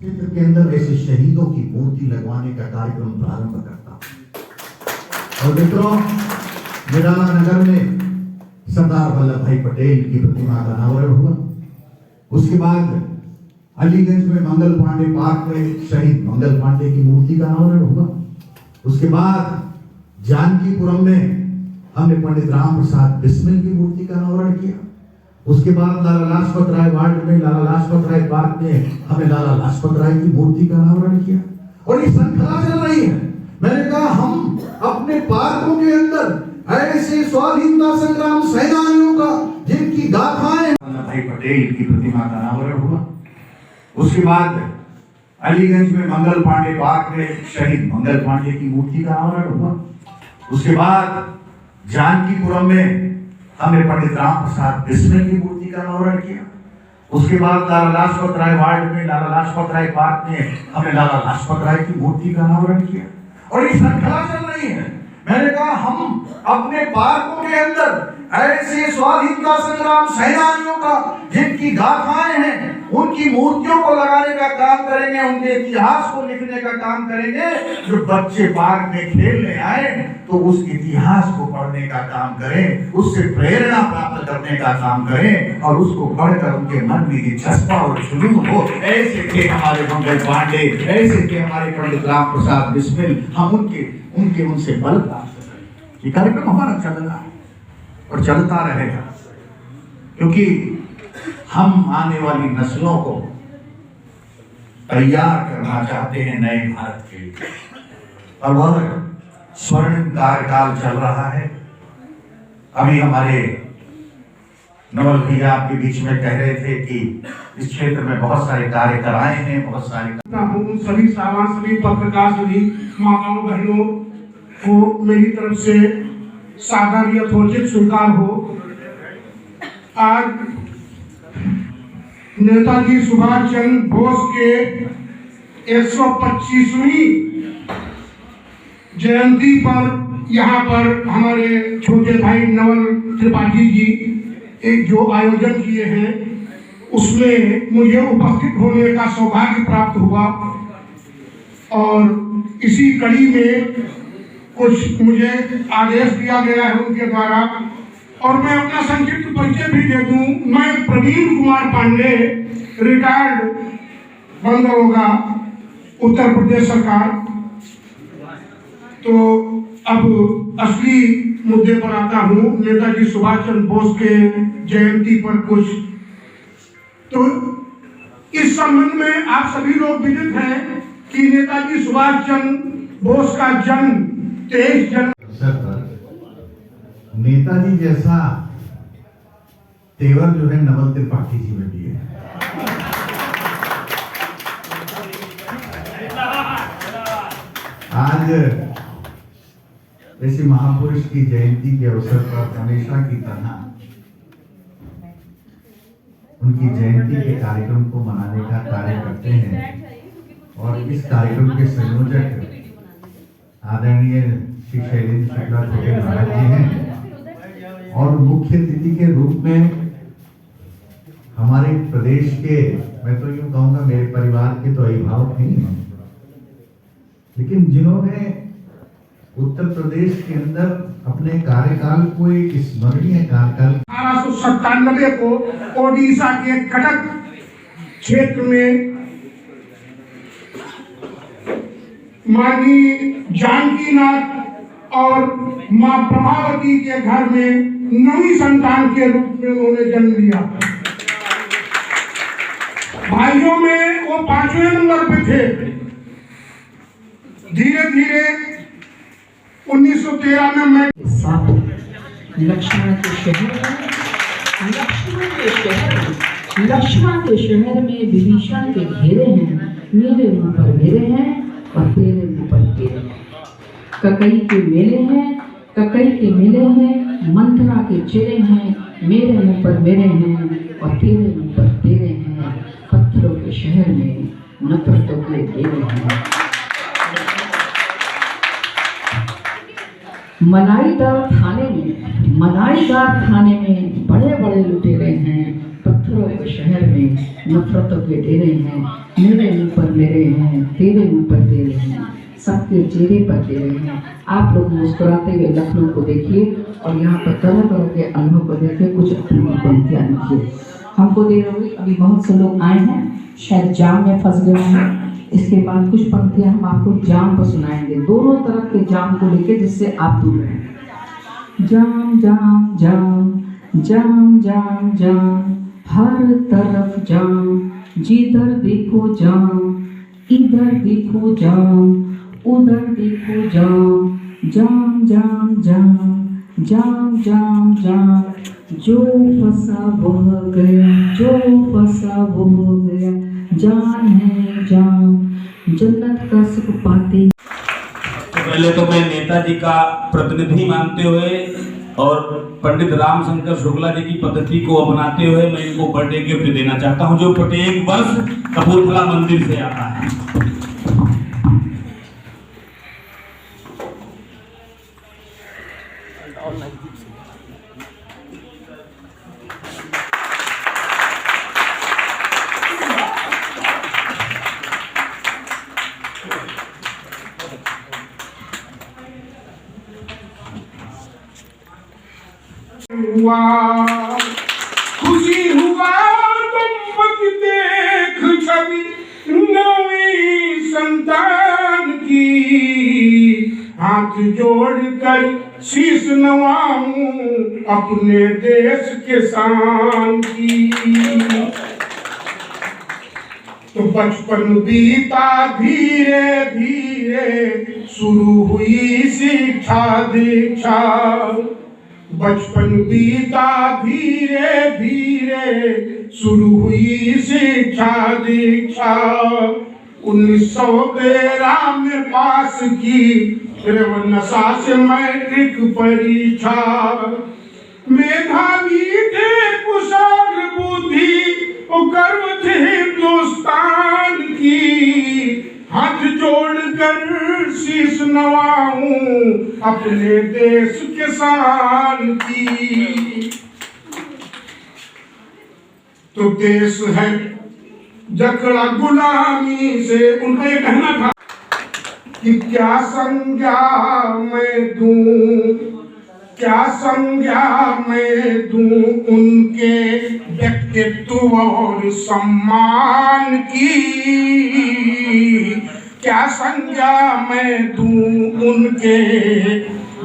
क्षेत्र के अंदर ऐसे शहीदों की मूर्ति लगवाने का कार्यक्रम प्रारंभ करता हूं। और मित्रों, निराला नगर में सरदार वल्लभ भाई पटेल की प्रतिमा का अनावरण हुआ। उसके बाद अलीगंज में मंगल पांडे पार्क में शहीद मंगल पांडे की मूर्ति का अनावरण हुआ। उसके बाद जानकीपुरम में हमने पंडित राम प्रसाद बिस्मिल की मूर्ति का अनावरण किया। उसके बाद लाला लाजपत राय वार्ड में लाला लाजपत राय पार्क में हमने लाला लाजपत राय की मूर्ति का अनावरण किया। और ये श्रृंखला चल रही है। मैंने कहा हम अपने पार्कों के अंदर ऐसे स्वाधीनता संग्राम सेनानियों का जिनकी गाथाएं, वल्लभ भाई पटेल की प्रतिमा का अनावरण हुआ। उसके बाद अलीगंज में मंगल पांडे पार्क में शहीद मंगल पांडे की मूर्ति का अनावरण हुआ। उसके बाद जानकीपुरम में हमने पंडित राम प्रसाद बिस्मिल की मूर्ति का अनावरण किया। उसके बाद लाला लाजपत राय वार्ड में लाला लाजपत राय पार्क में हमने लाला लाजपत राय की मूर्ति का अनावरण किया। और ये श्रृंखला चल रही है। मैंने कहा हम अपने पार्कों के अंदर ऐसे स्वाधीनता संग्राम सेनानियों का जिनकी गाथाएं हैं उनकी मूर्तियों को लगाने का काम करेंगे, उनके इतिहास को लिखने का काम करेंगे। जो बच्चे पार्क में खेलने आए तो उस इतिहास को पढ़ने का काम करें, उससे प्रेरणा प्राप्त करने का काम करें और उसको पढ़कर उनके मन में दिलचस्पा और जुनून हो। ऐसे थे हमारे मंगल पांडे, ऐसे थे हमारे पंडित राम प्रसाद बिस्मिल। हम उनसे बल प्राप्त करें। ये कार्यक्रम हमारा चल रहा है और चलता रहेगा, क्योंकि हम आने वाली नस्लों को तैयार करना चाहते हैं नए भारत के लिए। और वह स्वर्णिम कार्यकाल चल रहा है। अभी हमारे नवल भैया आपके बीच में कह रहे थे कि इस क्षेत्र में बहुत सारे कार्य कराए हैं, बहुत सारे सभी सामान, सभी पत्रकार, सभी माताओं बहनों को मेरी तरफ से सादर यथोचित स्वीकार हो। आज नेताजी सुभाष चंद्र बोस के 125वीं जयंती पर यहाँ पर हमारे छोटे भाई नवल त्रिपाठी जी एक जो आयोजन किए हैं उसमें मुझे उपस्थित होने का सौभाग्य प्राप्त हुआ। और इसी कड़ी में कुछ मुझे आदेश दिया गया है उनके द्वारा, और मैं अपना संक्षिप्त परिचय भी दे दूं। मैं प्रवीण कुमार पांडे, रिटायर्ड बंद होगा उत्तर प्रदेश सरकार। तो अब असली मुद्दे पर आता हूँ। नेताजी सुभाष चंद्र बोस के जयंती पर कुछ तो इस संबंध में आप सभी लोग विदित हैं कि नेताजी सुभाष चंद्र बोस का जन्म 23 जनवरी। नेताजी जैसा तेवर जो है नवल त्रिपाठी जी में भी है। आज ऐसे महापुरुष की जयंती के अवसर पर हमेशा की तरह उनकी जयंती के कार्यक्रम को मनाने का कार्य करते हैं। और इस कार्यक्रम के संयोजक आदरणीय श्री शैलेंद्र शुक्ला छोटे महाराज जी हैं। और मुख्य अतिथि के रूप में हमारे प्रदेश के, मैं तो यूं कहूंगा मेरे परिवार के तो अभिभावक नहीं हैं, लेकिन जिन्होंने उत्तर प्रदेश के अंदर अपने कार्यकाल को एक स्मरणीय कार्यकाल 1897 को ओडिशा के कटक क्षेत्र में माननीय जानकीनाथ और मां प्रभावती के घर में नवी संतान के रूप में उन्होंने जन्म लिया। भाइयों में वो 5वें नंबर पे थे। धीरे धीरे 1913 में मैं लक्ष्मण के शहर में विभीषण के घेरे हैं, मेरे मुंह पर मेरे हैं और तेरे मुंह पर तेरे हैं। ककई के मेले हैं, ककई के मेले हैं, मंथरा के चेहरे हैं, मेरे मुंह पर मेरे हैं और तेरे मुंह पर तेरे हैं। पत्थरों के शहर में नफरतों के डेरे हैं। मलाईदार थाने में बड़े बड़े लुटेरे हैं। पत्थरों के शहर में नफरतों के डेरे हैं, मेरे मुंह पर मेरे हैं, तेरे मुंह पर तेरे हैं, सबके चेहरे पर तेरे हैं। आप लोग मुस्कुराते हुए लखनऊ को देखिए और यहाँ पर तरह तरह के अनुभव को देखिए, कुछ अपनी पंक्तियाँ लिखिए। हमको देर हो गई, अभी बहुत से लोग आए हैं, शायद जाम में फंस गए हैं। इसके बाद कुछ पंक्तियाँ हम आपको जाम पर सुनाएंगे, दोनों तरफ के जाम को लेके, जिससे आप दूर रहें। जाम जाम जाम जाम जाम जाम, हर तरफ जाम, जिधर देखो जाम, इधर देखो जाम, उधर देखो जाम, जाम जाम जाम जाम जाम जाम, जो फंसा बह गया, जो फंसा बह गया, जान है जाम, जन्नत का सुख पाते। पहले तो मैं नेताजी का प्रतिनिधि मानते हुए और पंडित रामशंकर शुक्ला जी की पद्धति को अपनाते हुए मैं इनको बर्थडे गिफ्ट देना चाहता हूं, जो प्रत्येक वर्ष कपूरथला मंदिर से आता है। हुआ खुशी हुआ तुम देख छवि नवी संतान की, हाथ जोड़कर शीश नवाऊं अपने देश के शान की। तो बचपन बीता धीरे धीरे, शुरू हुई शिक्षा दीक्षा। बचपन बीता धीरे धीरे, शुरू हुई शिक्षा दीक्षा। 1913 में पास की रेवन्सा से मैट्रिक परीक्षा। मेधावी थे, कुशाग्र बुद्धि, गर्व थे हिंदुस्तान की। हाथ जोड़कर शीश नवाऊं अपने देश के शान की। तो देश है जकड़ा गुलामी से, उनका ये कहना था कि क्या संज्ञा मैं दूं, क्या संज्ञा मैं दूं उनके व्यक्तित्व और सम्मान की। क्या संज्ञा मैं दूं उनके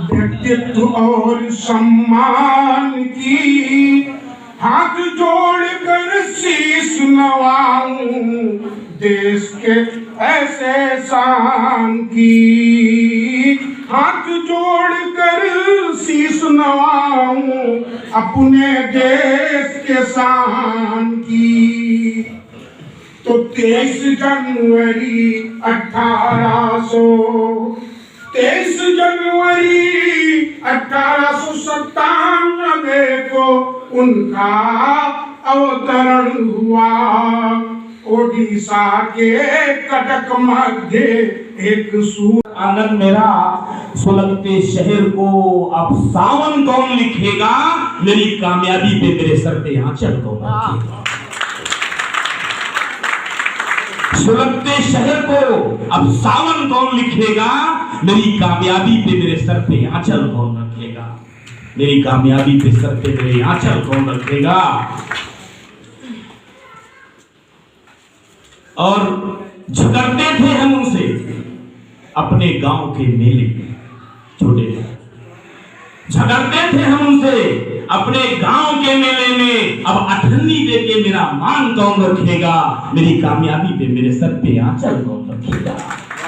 व्यक्तित्व और सम्मान की। हाथ जोड़कर शीश नवाऊं देश के ऐसे शान की। हाथ जोड़कर शीश नवाऊं अपने देश के शान की। तो 23 जनवरी 1897 को उनका अवतरण हुआ। ओडिशा के कटक मध्य एक आंगन मेरा सुलगते शहर को अब सावन कौन लिखेगा, मेरी कामयाबी पे मेरे सर पे आंचल कौन रखेगा। सुलगते शहर को अब सावन कौन लिखेगा, मेरी कामयाबी पे मेरे सर पे आंचल कौन रखेगा। मेरी कामयाबी पे सर पे मेरे आंचल कौन रखेगा। और झगड़ते थे हम उनसे अपने गांव के मेले में, छोटे झगड़ते थे हम उनसे अपने गांव के मेले में। अब अठन्नी देके मेरा मान कौन रखेगा, मेरी कामयाबी पे मेरे सर पे आंचल कौन रखेगा।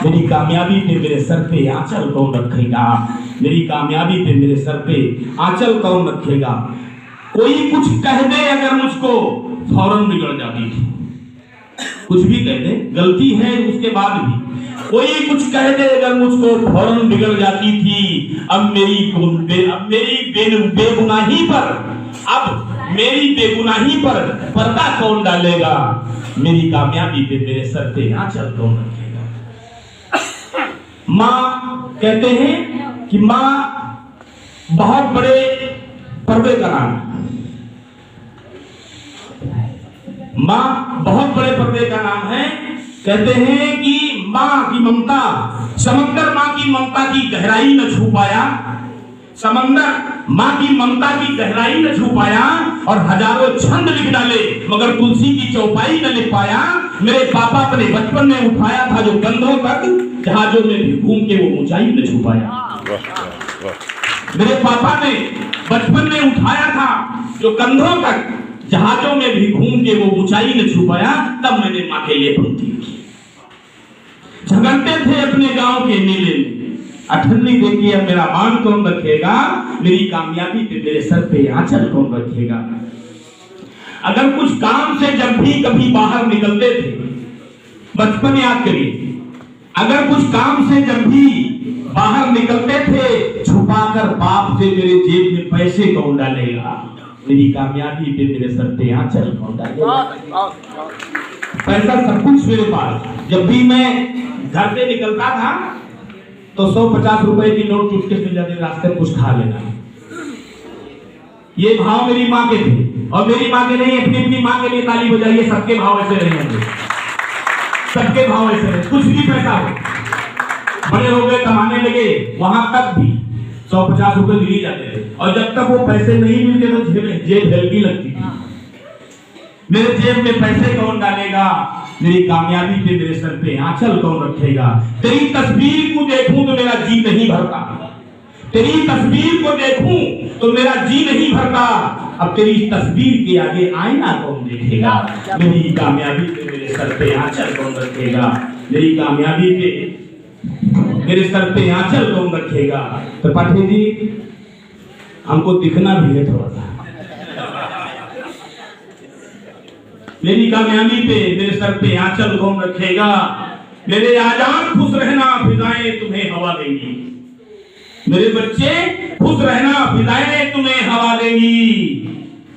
मेरी कामयाबी पे मेरे सर पे आंचल कौन रखेगा। मेरी कामयाबी पे मेरे सर पे आंचल कौन रखेगा। कोई कुछ कह दे अगर मुझको, फौरन बिगड़ जाती थी। कुछ भी कह दे, गलती है उसके बाद भी कोई कुछ कह दे अगर मुझको, फौरन बिगड़ जाती थी। अब मेरी बेगुनाही पर पर्दा कौन डालेगा। मेरी कामयाबी पे मेरे सर पे आंचल कौन रखेगा। माँ कहते हैं कि माँ बहुत बड़े पर्दे का नाम है। माँ बहुत बड़े पर्दे का नाम है। कहते हैं कि माँ की ममता, समंदर माँ की ममता की गहराई न छू पाया, समंदर माँ की ममता की गहराई न छू पाया, और हजारों छंद लिख डाले मगर तुलसी की चौपाई न लिख पाया। मेरे पापा अपने बचपन में उठाया था जो कंधों तक, जहाजों में भी घूम के वो ऊंचाई न छू पाया। मेरे पापा ने बचपन में उठाया था जो कंधों तक, जहाजों में भी घूम के वो ऊंचाई न छू पाया। तब मैंने माँ के लिए पंक्ति की। झगड़ते थे अपने गांव के मेले में, अठन्नी देखिए अब मेरा मान कौन रखेगा, मेरी कामयाबी पे मेरे सर पे आंचल कौन रखेगा। अगर कुछ काम से जब भी कभी बाहर निकलते थे, बचपन याद करिए, अगर कुछ काम से जब भी बाहर निकलते थे, छुपाकर बाप से मेरे जेब में पैसे कौन डालेगा, मेरी कामयाबी पे मेरे सर पे आंचल कौन डालेगा। पैसा सब कुछ मेरे पास। जब भी मैं घर से निकलता था तो 150 रुपए की नोट चुटके मिल जाते, रास्ते में कुछ खा लेना। ये भाव मेरी माँ के थे, और मेरी माँ के नहीं, अपनी अपनी माँ के लिए ताली बजाइए। सबके भाव ऐसे रहे होंगे, सबके भाव ऐसे रहे। कुछ भी पैसा हो, बड़े हो गए, कमाने लगे, वहां तक भी 150 रुपए मिल ही जाते थे। और जब तक वो पैसे नहीं मिलते तो जेब हल्की लगती थी। मेरे जेब में पैसे कौन डालेगा, मेरी कामयाबी पे मेरे सर पे आंचल कौन रखेगा। तेरी तस्वीर को देखूं तो मेरा जी नहीं भरता, तेरी तस्वीर को देखूं तो मेरा जी नहीं भरता। अब तेरी तस्वीर के आगे आईना कौन देखेगा, मेरी कामयाबी पे मेरे सर पे आंचल कौन रखेगा, मेरी कामयाबी पे मेरे सर पे आंचल कौन रखेगा। त्रिपाठी जी, हमको दिखना भी है थोड़ा सा। मेरी कामयाबी पे मेरे सर पे आंचल कौन रखेगा, मेरे आजाद खुश रहना, फिजाएं तुम्हें हवा देंगी। मेरे बच्चे खुश रहना, फिजाएं तुम्हें हवा देंगी।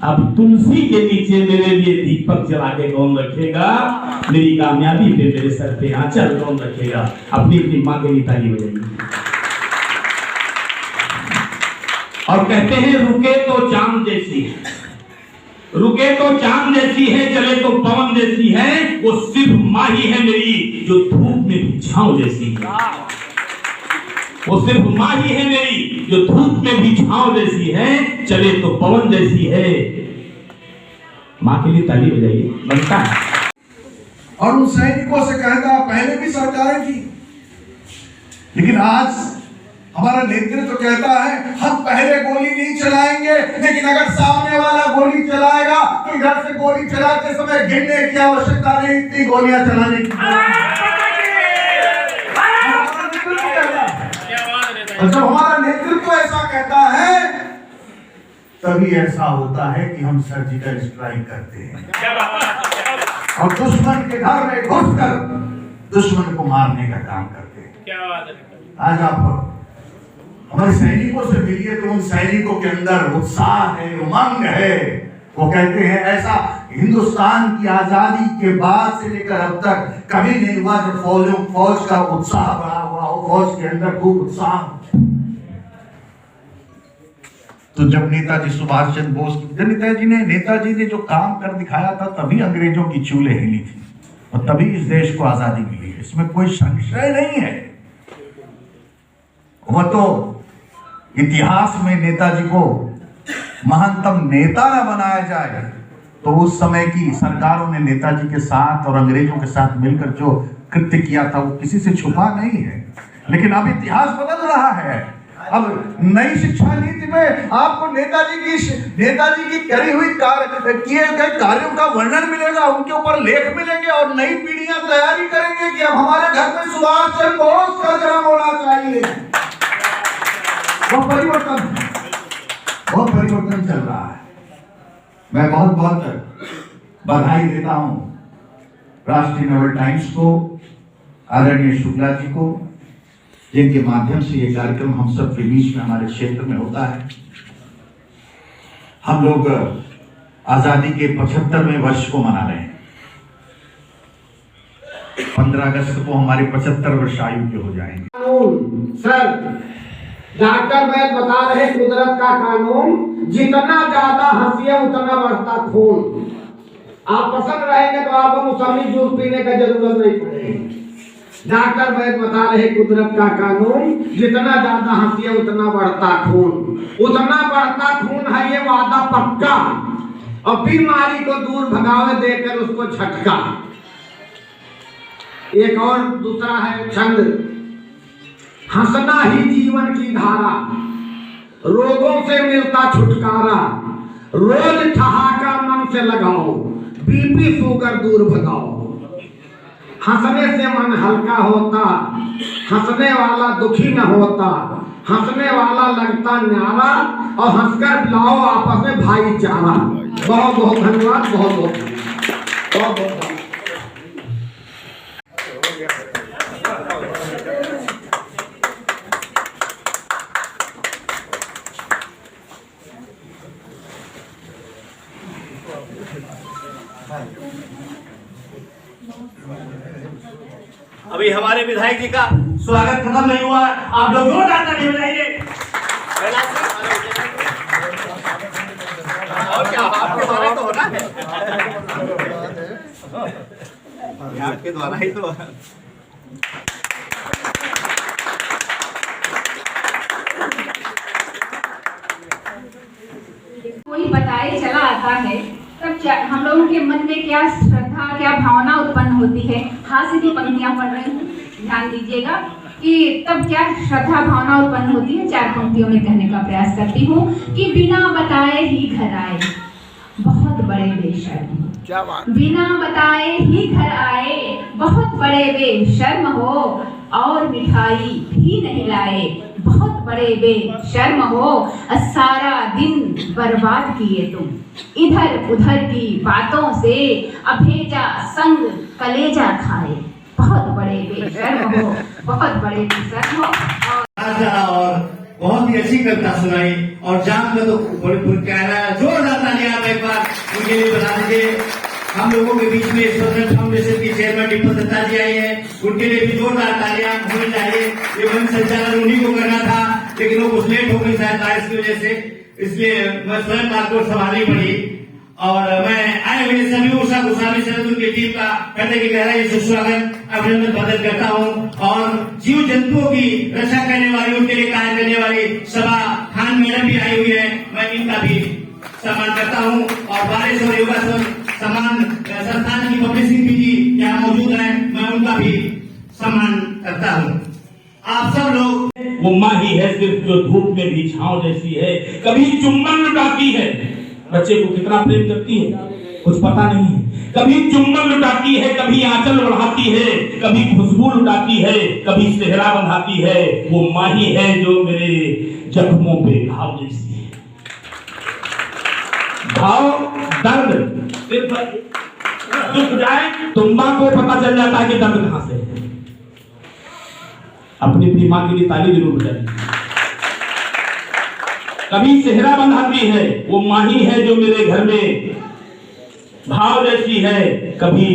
अब तुलसी के नीचे मेरे लिए दीपक जला के कौन रखेगा, मेरी कामयाबी पे मेरे सर पे आंचल कौन रखेगा। अपनी अपनी माँ के लिए ताली बजाइए। और कहते हैं रुके तो चांद जैसी है, रुके तो चांद जैसी है, चले तो पवन जैसी है, वो सिर्फ माँ ही है मेरी जो धूप में भी छांव जैसी है। वो सिर्फ माँ ही है मेरी जो धूप में भी छांव जैसी है, चले तो पवन जैसी है। माँ के लिए ताली बजाइए, बनता है। और उन सैनिकों से कहता, पहले भी सरकारें थी, लेकिन आज हमारा नेतृत्व कहता है हम पहले गोली नहीं चलाएंगे, लेकिन अगर सामने वाला गोली चलाएगा तो इधर से गोली चलाते समय गिनने की आवश्यकता नहीं, इतनी गोलियां चलाने की। और जब हमारा नेतृत्व ऐसा कहता है, तभी ऐसा होता है कि हम सर्जिकल स्ट्राइक करते हैं और दुश्मन के घर में घुसकर दुश्मन को मारने का काम करते हैं। आज आप हमारे सैनिकों से मिलिए तो उन सैनिकों के अंदर उत्साह है, उमंग है। वो कहते हैं ऐसा हिंदुस्तान की आजादी के बाद से लेकर अब तक कभी नहीं हुआ जब फौज का उत्साह बढ़ा हुआ हो, फौज के अंदर खूब उत्साह। तो जब नेताजी सुभाष चंद्र बोस, नेताजी ने जो काम कर दिखाया था, तभी अंग्रेजों की चूल्हे हिली थी और तभी इस देश को आजादी मिली है, इसमें कोई संशय नहीं है। वह तो इतिहास में नेताजी को महानतम नेता न बनाया जाए तो उस समय की सरकारों ने नेताजी के साथ और अंग्रेजों के साथ मिलकर जो कृत्य किया था वो किसी से छुपा नहीं है। लेकिन अब इतिहास बदल रहा है। अब नई शिक्षा नीति में आपको नेताजी की करी हुई किए गए कार्यों का वर्णन मिलेगा, उनके ऊपर लेख मिलेंगे और नई पीढ़ियां तैयारी करेंगे कि अब हमारे घर में सुभाष चंद्र बोस का जन्म होना चाहिए। बहुत परिवर्तन चल रहा है। मैं बहुत बहुत बधाई देता हूं राष्ट्रीय नवल टाइम्स को, आदरणीय शुक्ला जी को, जिनके माध्यम से ये कार्यक्रम हम सब के बीच में हमारे क्षेत्र में होता है। हम लोग आजादी के 75वें वर्ष को मना रहे हैं। 15 अगस्त को हमारे 75 वर्ष आयु के हो जाएंगे। सर डॉक्टर वैद बता रहे कुदरत का कानून, जितना ज्यादा हंसिए उतना बढ़ता खून। आप पसंद रहेंगे तो आपको मौसमी जूस पीने का जरूरत नहीं पड़ेगी। डॉक्टर वैद्य बता रहे कुदरत का कानून, जितना ज्यादा हंसिए उतना बढ़ता खून, उतना बढ़ता खून है ये वादा पक्का। और बीमारी को दूर भगावे देकर उसको झटका। एक और दूसरा है छंद, हंसना ही जीवन की धारा, रोगों से मिलता छुटकारा, रोज ठहाका मन से लगाओ, बीपी शुगर दूर भगाओ। हंसने से मन हल्का होता, हंसने वाला दुखी न होता, हंसने वाला लगता न्यारा, और हंसकर लाओ आपस में भाईचारा। बहुत बहुत धन्यवाद, बहुत बहुत बहुत बहुत। अभी हमारे विधायक जी का स्वागत खत्म नहीं हुआ, आप लोग जोरदार ताली बजाइए। और क्या आपके द्वारा तो होना है, आपके द्वारा ही तो। कोई बताए चला आता है तब हम लोगों के मन में क्या श्रद्धा, क्या भावना उत्पन्न होती है। हाँ, सीधी पंक्तियां पढ़ रही हूँ, ध्यान दीजिएगा कि तब क्या श्रद्धा भावना उत्पन्न होती है। 4 पंक्तियों में कहने का प्रयास करती हूँ कि बिना बताए ही घर आए बहुत बड़े बेशर्म, क्या बात, बिना बताए ही घर आए बहुत बड़े बेशर्म हो, और मिठाई भी नहीं लाए बहुत बड़े बेशर्म हो। सारा दिन बर्बाद किए तुम इधर उधर की बातों से, अभेजा संग कलेजा खाए बहुत बड़े बेशर्म हो, बहुत बड़े बेशर्म हो। और बहुत ही अच्छी कविता सुनाई, और जान का तो बड़ी प्यारा जोरदार तालियां आप एक बार उनके लिए बता दीजिए। हम लोगों के बीच में स्वतंत्र फाउंडेशन की चेयरमैन दीपक दत्ता जी आई है, उनके लिए भी जोरदार तालियां होनी चाहिए। ये वन संचालन उन्हीं को करना था, लेकिन वो कुछ लेट हो गई शायद बारिश की वजह से, इसलिए मैं स्वयं बात को संभालनी पड़ी। और मैं आए हुए सभी उषा गोस्वामी सर उनकी टीम का हृदय की गहराई से स्वागत अभिनंदन प्रकट करता हूँ। और जीव जंतुओं की रक्षा करने वाली, उनके लिए कार्य करने वाली सभा खान मैडम भी आई हुई है, मैं इनका भी सम्मान करता हूँ। और बारिश और योगासन सम्मान संस्थान की पब्लिसिटी जी यहाँ मौजूद है, मैं उनका भी सम्मान करता हूँ। आप सब लोग, वो माँ ही है सिर्फ जो धूप में भी छांव जैसी है, कभी चुम्बन लुटाती है, बच्चे को कितना प्रेम करती है कुछ पता नहीं है, कभी चुम्बन लुटाती है, कभी आंचल बढ़ाती है, कभी खुशबू लुटाती है, कभी सेहरा बंधाती है। वो माँ ही है जो मेरे जख्मों पे घाव जैसी है। घाव दर्द सिर्फ दुख जाए तो माँ को पता चल जाता है कि दर्द कहां से है। अपनी अपनी माँ के लिए ताली जरूर बजाइए। कभी सेहरा बंधाती है, वो माँ ही है जो मेरे घर में भाव जैसी है, कभी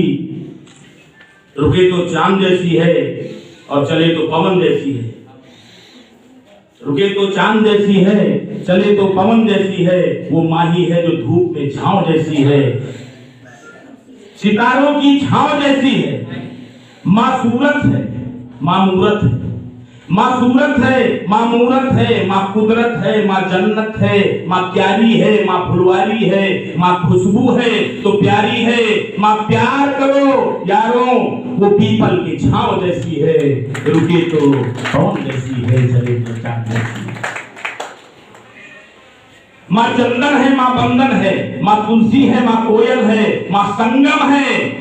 रुके तो चांद जैसी है और चले तो पवन जैसी है। रुके तो चांद जैसी है, चले तो पवन जैसी है, वो माँ ही है जो धूप में छांव जैसी है, सितारों की छांव जैसी है। माँ सूरत है, माँ मूरत है, माँ सूरत है, माँ मूरत है, माँ कुदरत है, माँ जन्नत है, माँ प्यारी है, माँ फुलवारी है, माँ खुशबू है तो प्यारी है। माँ प्यार करो यारों, वो पीपल की छांव जैसी है, रुके तो पवन जैसी है, चले तो चांद जैसी है। माँ चंदन है, माँ बंदन है, माँ तुलसी है, माँ कोयल है, माँ संगम है।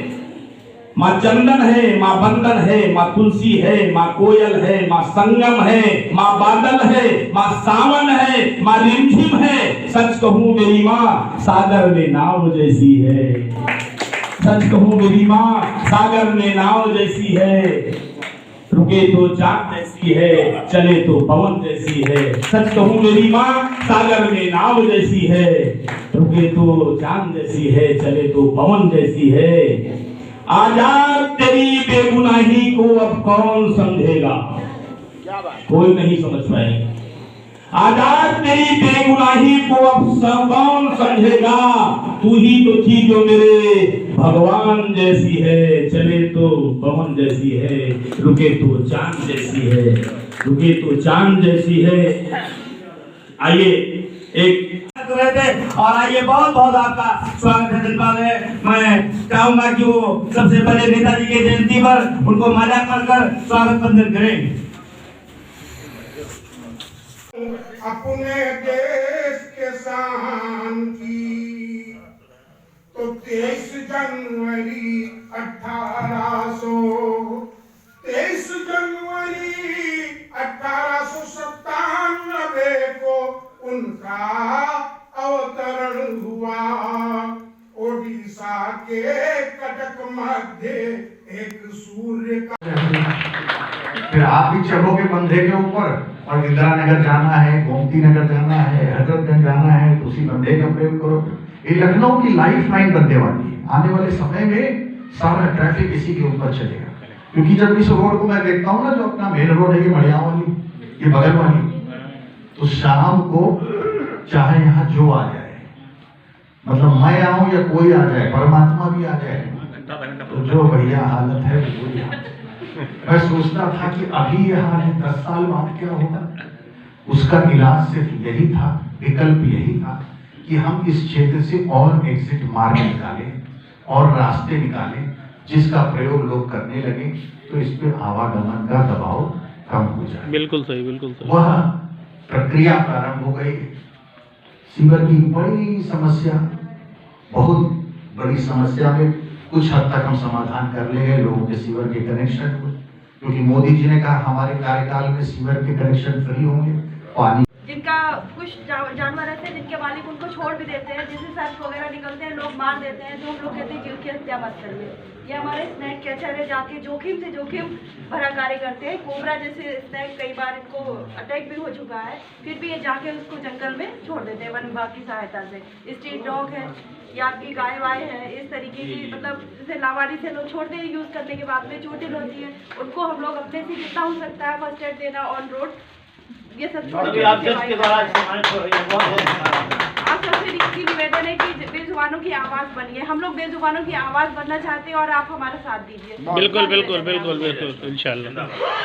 माँ चंदन है, माँ बंदन है, माँ तुलसी है, माँ कोयल है, माँ संगम है, माँ बादल है, माँ सावन है, माँ रिमझिम है। सच कहूँ मेरी माँ सागर में नाव जैसी है, सच कहूँ मेरी माँ सागर में नाव जैसी है, रुके तो चांद जैसी है, चले तो पवन जैसी है। सच कहूँ मेरी माँ सागर में नाव जैसी है, रुके तो चांद जैसी है, चले तो पवन जैसी है। आजाद तेरी बेगुनाही को अब कौन समझेगा, कोई नहीं समझ पाएगा। आजाद तेरी बेगुनाही को अब कौन समझेगा, तू ही तो थी जो मेरे भगवान जैसी है, चले तो पवन जैसी है, रुके तो चांद जैसी है, रुके तो चांद जैसी है। आइए एक और आइए, बहुत बहुत आपका स्वागत है। धन्यवाद है। मैं चाहूंगा कि वो सबसे पहले नेताजी के जयंती पर उनको माला पढ़कर स्वागत बंधन करें। अपने देश के शान की तो 23 जनवरी 1897 को उनका अवतरण हुआ। ओडिशा के कटक मध्य एक सूर्य का। फिर आप भी चढ़ोगे बंधे के ऊपर और इंदिरा नगर जाना है, गोमती नगर जाना है, हजरतगंज जाना है, तो उसी बंधे का प्रयोग करो। ये लखनऊ की लाइफ लाइन बनने वाली है। आने वाले समय में सारा ट्रैफिक इसी के ऊपर चलेगा, क्योंकि जब इस रोड को मैं देखता हूँ ना, जो अपना मेन रोड है, ये मड़िया वाली, ये बगल वाली, तो शाम को चाहे यहाँ जो आ जाए, मतलब मैं आऊं या कोई आ जाए, परमात्मा भी आ जाए, तो जो भैया हालत है वो यहाँ। मैं सोचता था कि अभी ये हाल है, 10 साल बाद क्या होगा। उसका इलाज सिर्फ यही था, विकल्प यही था कि हम इस क्षेत्र से और एग्जिट मार्ग निकालें और रास्ते निकालें, जिसका प्रयोग लोग करने लगे तो इस पे आवागमन का दबाव कम हो जाए। बिल्कुल सही, बिल्कुल सही। वह प्रक्रिया प्रारंभ हो गई। सीवर की बड़ी समस्या, बहुत बड़ी समस्या में कुछ हद तक हम समाधान कर ले गए। लोगों के सीवर के कनेक्शन हुए, क्योंकि मोदी जी ने कहा हमारे कार्यकाल में सीवर के कनेक्शन फ्री होंगे। पानी जिनका कुछ जानवर ऐसे हैं जिनके मालिक उनको छोड़ भी देते हैं, जैसे सर्प वगैरह निकलते हैं, लोग मार देते हैं, जो हम लोग कहते हैं जीव की हत्या मत करिए। ये हमारे स्नैक कैचर है, जाके जोखिम से जोखिम भरा कार्य करते हैं। कोबरा जैसे स्नैक कई बार इनको अटैक भी हो चुका है, फिर भी ये जाके उसको जंगल में छोड़ देते हैं वन विभाग की सहायता से। स्ट्रीट डॉग है या आपकी गाय वाय है, इस तरीके की, मतलब जैसे लावारी से लोग छोड़ते हैं, यूज़ करने के बाद में चोटें होती है, उनको हम लोग अपने से जितना हो सकता है फर्स्ट एड देना ऑन रोड, ये सब आप सबसे की निवेदन है कि बेजुबानों की आवाज़ बनिए। हम लोग बेजुबानों की आवाज़ बनना चाहते हैं और आप हमारा साथ दीजिए। बिल्कुल बिल्कुल बिल्कुल बिल्कुल इंशाल्लाह।